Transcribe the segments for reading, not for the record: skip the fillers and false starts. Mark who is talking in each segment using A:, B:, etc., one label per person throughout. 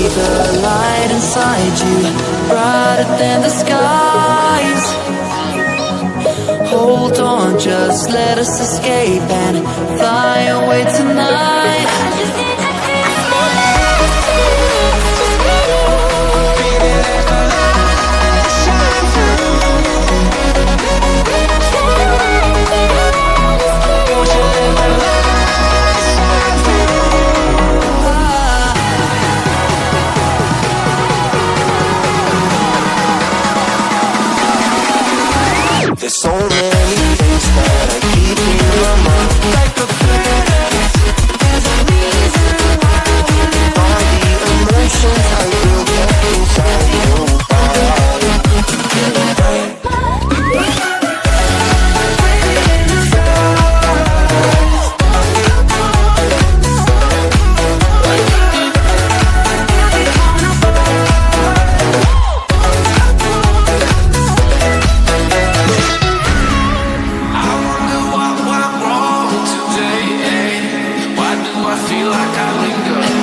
A: the light inside you, brighter than the skies. Hold on, just let us escape and fly away tonight.
B: There's so many things that I keep in my mind. Like a feeling, there's a reason why all the emotions I built up inside your body.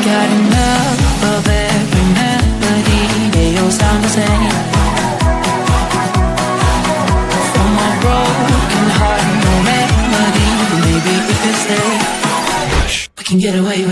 A: Got enough of every melody, they all sound the same. For my broken heart, no remedy. Maybe if we stay, we can get away with